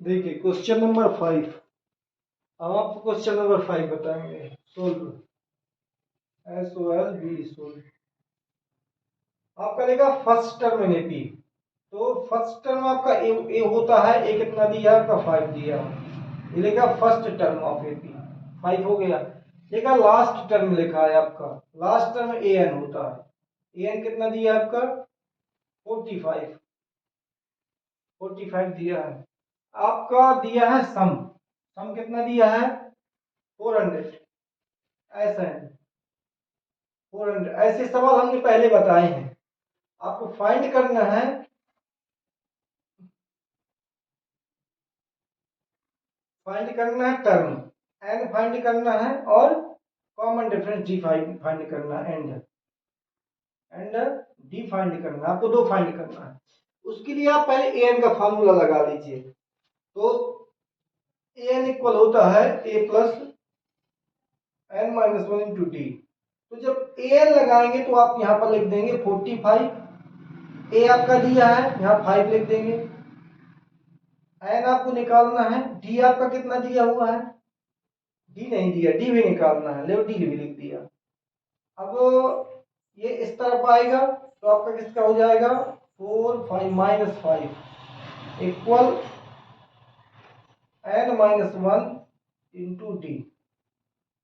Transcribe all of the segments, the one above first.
देखिए question number 5। अब आपको क्वेश्चन नंबर 5 बताएंगे। Solve SOLV solve. आपका लेगा फर्स्ट टर्म इन एपी। तो फर्स्ट टर्म आपका ए होता है, ए कितना दिया आपका 5 दिया। ये लेगा फर्स्ट टर्म ऑफ एपी 5 हो गया। लेगा लास्ट टर्म लिखा है आपका, लास्ट टर्म ए एन होता है। ए एन कितना दिया आपका 45 दिया है। आपका दिया है सम, सम कितना दिया है 400। ऐसा है 400। ऐसे सवाल हमने पहले बताए हैं। आपको फाइंड करना है, टर्म एन फाइंड करना है और कॉमन डिफरेंस डी फाइंड करना है, एंड डी फाइंड करना है। आपको दो फाइंड करना है। उसके लिए आप पहले ए एन का फार्मूला लगा लीजिए। तो ए एन इक्वल होता है A plus N minus one into D. तो जब ए एन लगाएंगे तो आप यहां पर लिख देंगे 45। ए आपका दिया है, यहां 5 लिख देंगे। एन आपको निकालना है, डी आपका कितना दिया हुआ है, डी नहीं दिया, डी भी निकालना है, ले डी भी लिख दिया। अब ये इस तरफ आएगा तो आपका किसका हो जाएगा 4 5 minus 5 equal N minus 1 into D.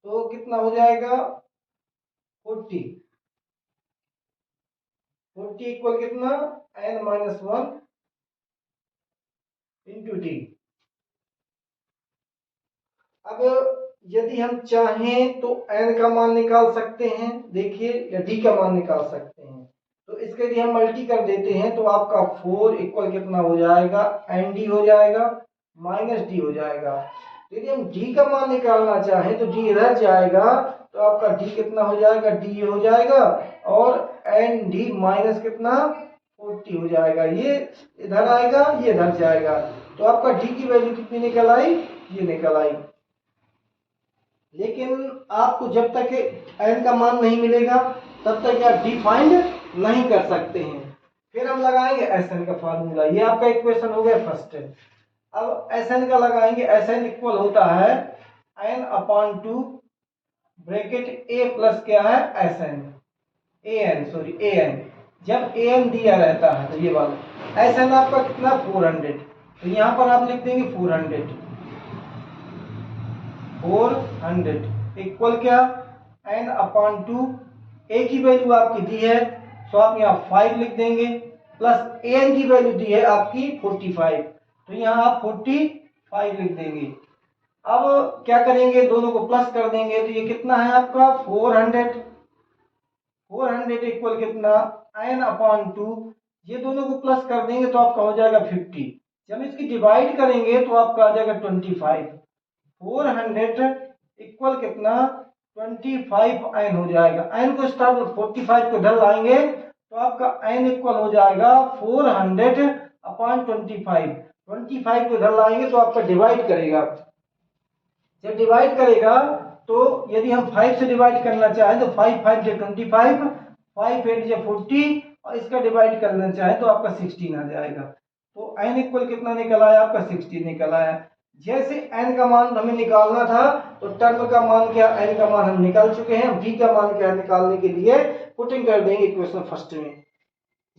तो कितना हो जाएगा 40 इक्वल कितना एन माइनस 1 इंटू डी। अब यदि हम चाहें तो n का मान निकाल सकते हैं, देखिए, या d का मान निकाल सकते हैं। तो इसके लिए हम मल्टी कर देते हैं तो आपका 4 इक्वल कितना हो जाएगा एन डी हो जाएगा माइनस डी हो जाएगा। यदि हम d का मान निकालना चाहें तो d इधर जाएगा तो आपका d कितना हो जाएगा, d हो जाएगा, और एन डी माइनस कितना 40 हो जाएगा। ये इधर आएगा, ये इधर जाएगा, तो आपका d की वैल्यू कितनी निकल आई, ये निकल आई। लेकिन आपको जब तक n का मान नहीं मिलेगा तब तक आप डी फाइंड नहीं कर सकते हैं। फिर हम लगाएंगे Sn का फार्मूला। ये आपका इक्वेशन हो गया फर्स्ट। अब Sn का लगाएंगे। Sn इक्वल होता है n/2 ब्रैकेट a प्लस क्या है Sn, an। जब an दिया रहता है तो ये वाला Sn आपका कितना 400। तो यहां पर आप लिख देंगे 400 इक्वल क्या n/2। a की वैल्यू आपकी दी है तो आप यहाँ 5 लिख देंगे, प्लस an की वैल्यू दी है आपकी 45, तो यहाँ आप 45 लिख देंगे। अब क्या करेंगे, दोनों को प्लस कर देंगे तो ये कितना है आपका 400 इक्वल कितना n/2। ये दोनों को प्लस कर देंगे तो आपका हो जाएगा 50। जब इसकी डिवाइड करेंगे तो आपका आ जाएगा 25। 400 इक्वल कितना 25 n हो जाएगा। n को स्टार 45 को इधर लाएंगे तो आपका n इक्वल हो जाएगा 400/25। 25 को इधर लाएंगे तो आपका डिवाइड करेगा। जब डिवाइड करेगा तो यदि हम 5 से डिवाइड करना चाहें तो 5 5 से 25, 5 8 से 40, और इसका डिवाइड करना चाहें तो आपका 16 आ जाएगा। तो n इक्वल कितना निकल आया आपका 16 निकल आया। जैसे n का मान हमें निकालना था तो टर्म का मान क्या, n का मान हम निकाल चुके हैं। v का मान क्या निकालने के लिए पुटिंग कर देंगे इक्वेशन फर्स्ट में।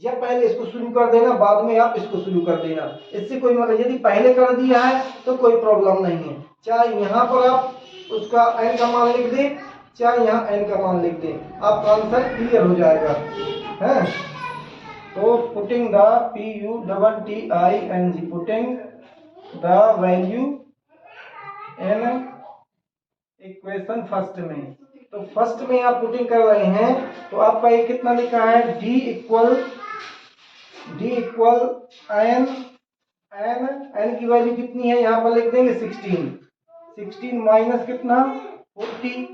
या पहले इसको शुरू कर देना, बाद में आप इसको शुरू कर देना, इससे कोई मतलब, यदि पहले कर दिया है तो कोई प्रॉब्लम नहीं है। चाहे यहाँ पर आप उसका n का मान लिख दें, चाहे यहाँ n का मान लिख दें, आपका आंसर क्लियर हो जाएगा है। तो putting the PUTTING putting the value in equation first में। तो फर्स्ट में आप पुटिंग कर रहे हैं तो आपका ये कितना लिखा है d इक्वल n की वैल्यू कितनी है, यहाँ पर लिख देंगे 16 माइनस कितना 40,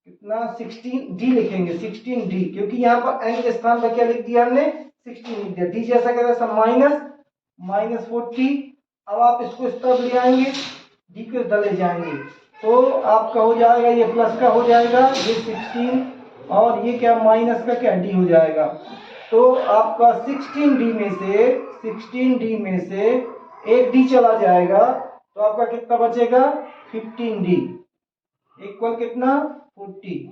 कितना 16d लिखेंगे, 16d, क्योंकि यहाँ पर n के स्थान पर क्या लिख दिया हमने 16 लिख दिया। d जैसा क्या था माइनस 40। अब आप इसको इस तरफ ले आएंगे, d को इधर ले जाएंगे तो आपका हो जाएगा, ये प्लस का हो जाएगा ये 16, और ये क्या माइनस का क्या d हो जाएगा। तो आपका 16D में से एक डी चला जाएगा, तो आपका कितना बचेगा 15D इक्वल कितना 40।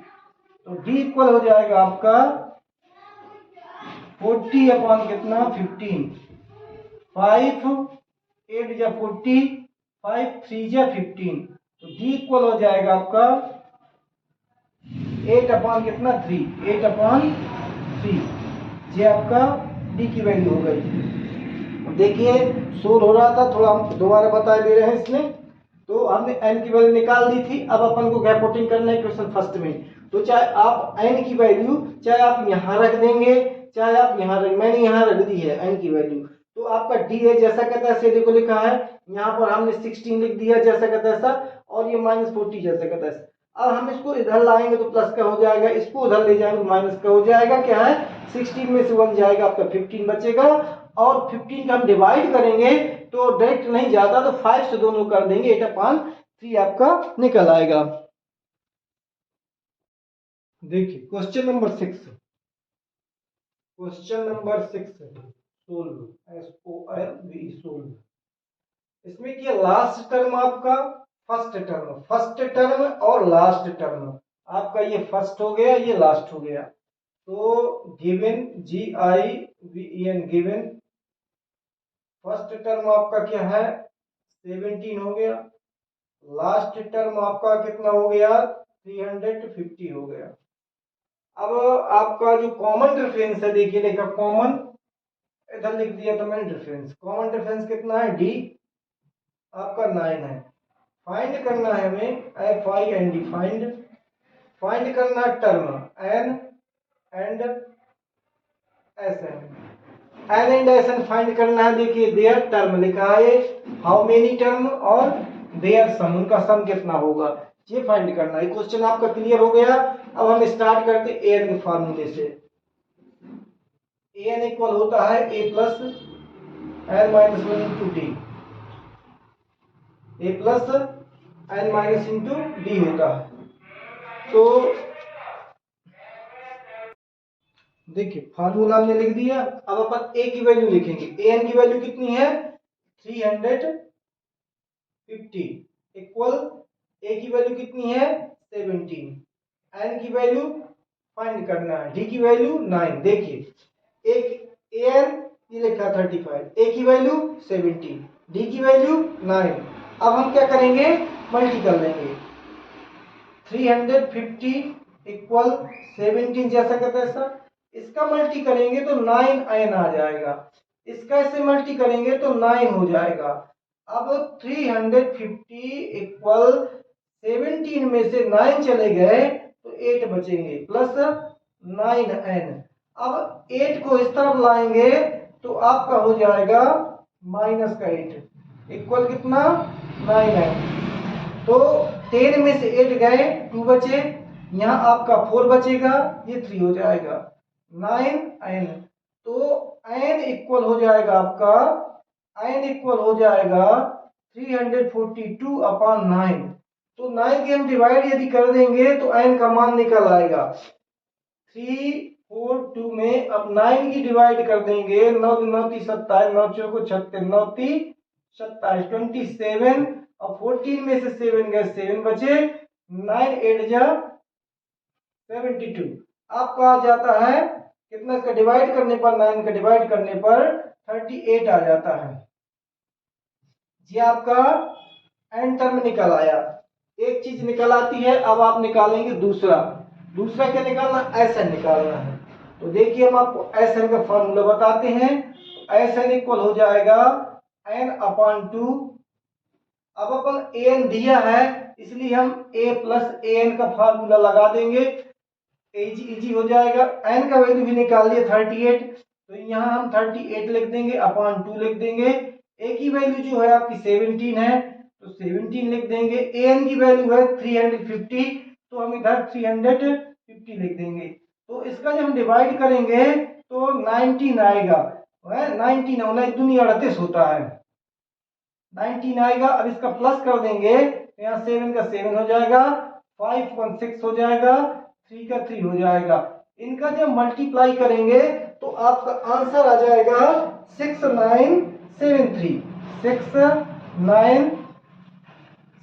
तो D इक्वल हो जाएगा आपका 40 अपॉन कितना 15। 5 8 या 40, 5 3 या 15, तो D इक्वल हो जाएगा आपका 8 अपॉन कितना 3, 8 अपॉन 3। ये आपका D की वैल्यू हो गई। देखिए शोर हो रहा था, थोड़ा हम दोबारा बता दे रहे हैं इसमें। तो हमने n की वैल्यू निकाल दी थी, अब अपन को गैप पुटिंग करना है क्वेश्चन फर्स्ट में। तो चाहे आप n की वैल्यू चाहे आप यहाँ रख देंगे, चाहे आप यहाँ रख, मैंने यहाँ रख दी है n की वैल्यू। तो आपका d है जैसा कहता है ऐसे देखो लिखा है, यहाँ पर हमने 16 लिख दिया जैसा कहता है ऐसा, और ये -40 जैसा कहता है। अब हम इसको इधर लाएंगे तो प्लस का हो जाएगा, इसको उधर ले जाएंगे तो माइनस का हो जाएगा। क्या है 16 में से 1 जाएगा, आपका 15 बचेगा। और 15 का हम डिवाइड करेंगे तो डायरेक्ट नहीं जाता, तो 5 से दोनों कर देंगे, 8/3 आपका निकल आएगा। देखिए क्वेश्चन नंबर 6 सोल्व, सोल्व। इसमें क्या लास्ट टर्म आपका फर्स्ट टर्म और लास्ट टर्म, आपका ये फर्स्ट हो गया, ये लास्ट हो गया। तो given GIVEN given first term आपका क्या है 17 हो गया, लास्ट टर्म आपका कितना हो गया 350 हो गया। अब आपका जो कॉमन डिफरेंस है, देखिए लिखा कॉमन, इधर लिख दिया तो मैंने डिफरेंस। कॉमन डिफरेंस कितना है D आपका 9 है। फाइंड करना है हमें FIND फाइंड करना term N and SN, N and SN find करना है। देखिए देयर टर्म लिखा है, हाउ मेनी टर्म, और देयर सम, उनका सम कितना होगा, ये फाइंड करना है। क्वेश्चन आपका क्लियर हो गया। अब हम स्टार्ट करते AN के फार्मूले से। AN इक्वल होता है A plus N minus 1 into D, A plus N minus into D होता है। तो देखिए फार्मूला हमने लिख दिया। अब अपन A की वैल्यू लिखेंगे। AN की वैल्यू कितनी है 350 इक्वल A की वैल्यू कितनी है 17, N की वैल्यू फाइंड करना है, D की वैल्यू 9। देखिए एक AN ये लिखा 35, A की वैल्यू 17, D की वैल्यू 9। अब हम क्या करेंगे मल्टी कर लेंगे, 350 इक्वल 17 जैसा कहता है ऐसा, इसका मल्टी करेंगे तो 9n आ जाएगा, इसका ऐसे मल्टी करेंगे तो 9 हो जाएगा। अब 350 इक्वल 17 में से 9 चले गए तो 8 बचेंगे प्लस 9n। अब 8 को इस तरफ लाएंगे तो आपका हो जाएगा माइनस का 8 इक्वल कितना 9n। तो 10 में से 8 गए 2 बचे, यहाँ आपका 4 बचेगा, ये 3 हो जाएगा 9n। तो n इक्वल हो जाएगा आपका, n इक्वल हो जाएगा 342/9। तो 9 के हम डिवाइड यदि कर देंगे तो n का मान निकल आएगा 342 में। अब 9 की डिवाइड कर देंगे, 9 9 27, 9 चौको 36, 9 27, 27, और 14 में से 7 गए 7 बचे, 9 8 जा 72। आपका आ जाता है कितना, इसका डिवाइड करने पर 9 का डिवाइड करने पर 38 आ जाता है। ये आपका एन टर्म निकल आया। एक चीज निकल आती है, अब आप निकालेंगे दूसरा क्या निकालना, SN निकालना है। तो देखिए हम आपको SN का फॉर्मूला बताते हैं। SN इक्वल हो जाएगा n/2। अब अपन AN दिया है इसलिए हम A प्लस AN का फार्मूला लगा देंगे, इजी हो जाएगा। n का वैल्यू भी निकाल दिया 38, तो यहाँ हम 38 लिख देंगे, अपॉन 2 लिख देंगे। A की वैल्यू जो है आपकी 17 है तो 17 लिख देंगे। AN की वैल्यू है 350, तो हम इधर 350 लिख देंगे। तो इसका जब हम डिवाइड करेंगे तो 19 आएगा, 19 होना दुनिया 38 होता है, 19 आएगा। अब इसका प्लस कर देंगे तो यहाँ 7 का 7 हो जाएगा, 5 1 6 हो जाएगा, 3 का 3 हो जाएगा। इनका जब मल्टीप्लाई करेंगे तो आपका आंसर आ जाएगा 6973।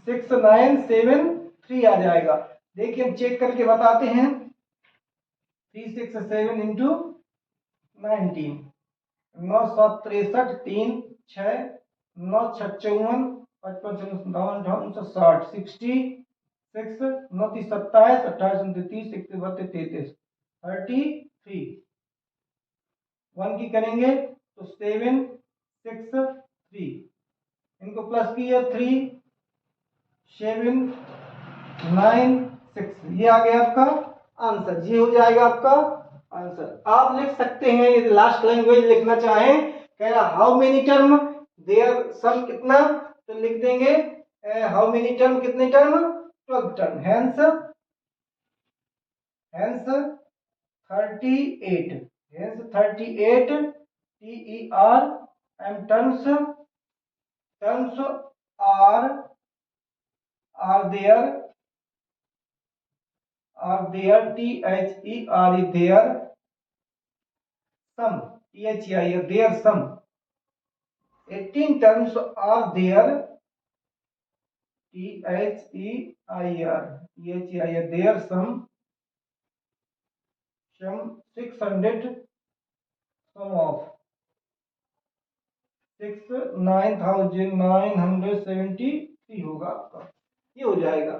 6973 आ जाएगा। देखिए हम चेक करके बताते हैं। 367 इंटू 19, 9 7 63, 3 6 9 6 54, 55 59 60 6 9 30 27 28 29 31 32 33 33। 1 की करेंगे तो 7 6 3, इनको प्लस किया 3 7 9 6, ये आ गया आपका आंसर। ये हो जाएगा आपका आंसर। आप लिख सकते हैं यदि लास्ट लैंग्वेज लिखना चाहें, कह रहा हाउ मेनी टर्म देयर सम कितना, तो लिख देंगे हाउ मेनी टर्म, कितने term, 12 term. Hence 38, hence 38 TER and terms are there THERE there some THEIR there some 18 terms are there THEIR there some 600 sum of 6 9973 होगा आपका, ये हो जाएगा।